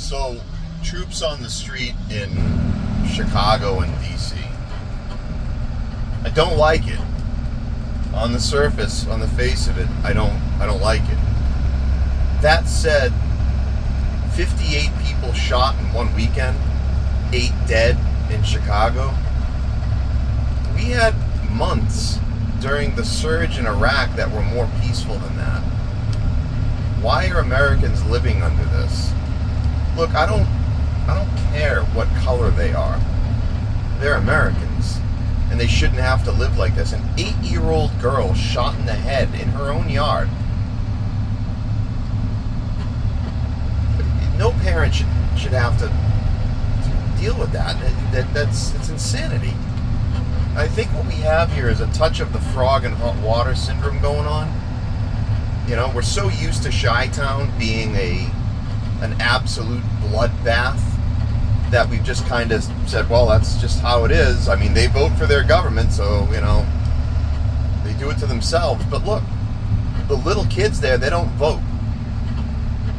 So, troops on the street in Chicago and DC. I don't like it. On the surface, on the face of it, I don't like it. That said, 58 people shot in one weekend, 8 dead in Chicago. We had months during the surge in Iraq that were more peaceful than that. Why are Americans living under this? Look, I don't care what color they are. They're Americans, and they shouldn't have to live like this. An 8-year-old girl shot in the head in her own yard. No parent should have to deal with that. It's insanity. I think what we have here is a touch of the frog in hot water syndrome going on. You know, we're so used to Chi-Town being an absolute bloodbath that we've just kind of said, well, that's just how it is. I mean, they vote for their government, so, you know, they do it to themselves. But look, the little kids there, they don't vote.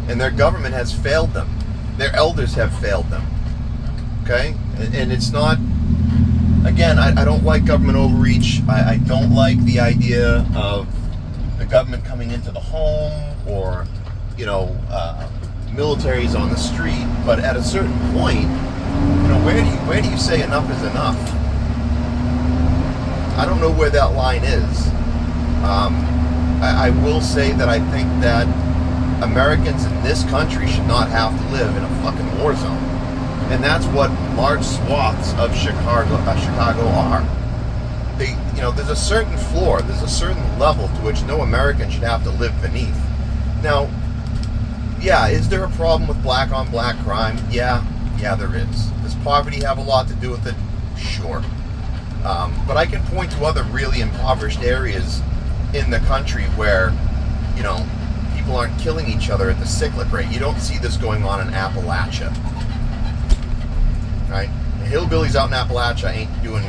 And their government has failed them. Their elders have failed them. Okay? And it's not... Again, I don't like government overreach. I don't like the idea of the government coming into the home or, you know, militaries on the street. But at a certain point, you know, where do you say enough is enough? I don't know where that line is. I will say that I think that Americans in this country should not have to live in a fucking war zone. And that's what large swaths of Chicago are. You know, there's a certain floor, there's a certain level to which no American should have to live beneath. Now, yeah, is there a problem with black on black crime? Yeah, there is. Does poverty have a lot to do with it? Sure. But I can point to other really impoverished areas in the country where, you know, people aren't killing each other at the cyclic rate. You don't see this going on in Appalachia. Right? The hillbillies out in Appalachia ain't doing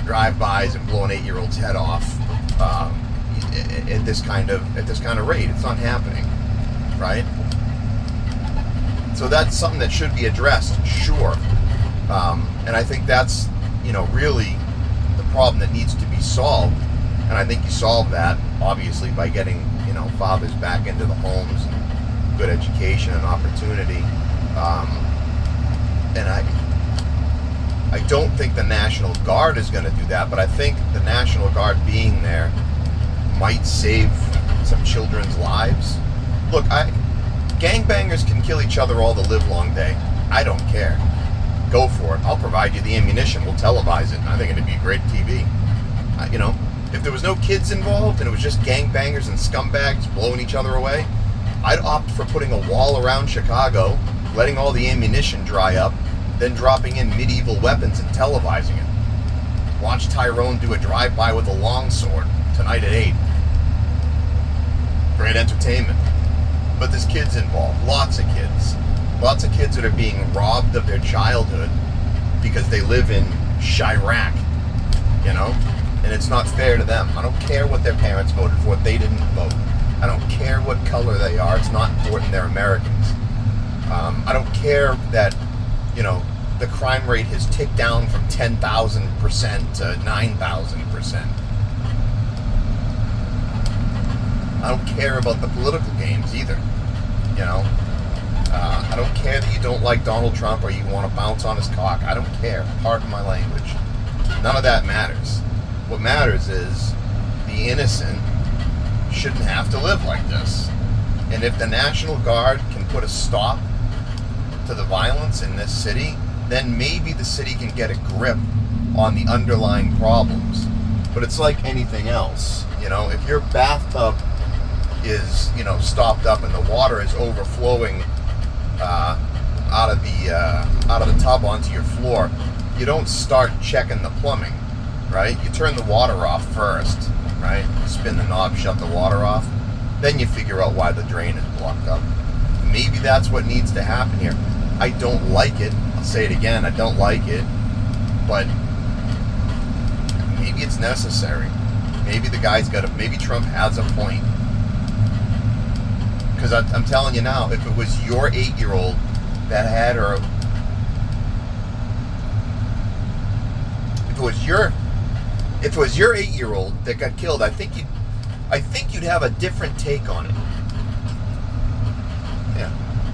drive-bys and blowing 8-year-olds' head off at this kind of rate. It's not happening, right? So that's something that should be addressed, sure. And I think that's, you know, really the problem that needs to be solved. And I think you solve that obviously by getting, you know, fathers back into the homes and good education and opportunity. And I don't think the National Guard is going to do that, but I think the National Guard being there might save some children's lives. Look, gangbangers can kill each other all the livelong day. I don't care. Go for it. I'll provide you the ammunition. We'll televise it. I think it'd be great TV. You know, if there was no kids involved and it was just gangbangers and scumbags blowing each other away, I'd opt for putting a wall around Chicago, letting all the ammunition dry up, then dropping in medieval weapons and televising it. Watch Tyrone do a drive-by with a longsword tonight at 8. Great entertainment. But there's kids involved. Lots of kids. Lots of kids that are being robbed of their childhood because they live in Chirac, you know? And it's not fair to them. I don't care what their parents voted for. They didn't vote. I don't care what color they are. It's not important. They're Americans. I don't care that, you know, the crime rate has ticked down from 10,000% to 9,000%. I don't care about the political games either, you know. I don't care that you don't like Donald Trump or you want to bounce on his cock. I don't care. Pardon my language. None of that matters. What matters is the innocent shouldn't have to live like this. And if the National Guard can put a stop to the violence in this city, then maybe the city can get a grip on the underlying problems. But it's like anything else. You know, if your bathtub is, you know, stopped up and the water is overflowing out of the tub onto your floor, you don't start checking the plumbing, right? You turn the water off first, right? Spin the knob, shut the water off. Then you figure out why the drain is blocked up. Maybe that's what needs to happen here. I don't like it. I'll say it again. I don't like it. But maybe it's necessary. Maybe the guy's got maybe Trump has a point. Because I'm telling you now, if it was your 8-year-old that had, or if it was your 8-year-old that got killed, I think you'd have a different take on it. Yeah.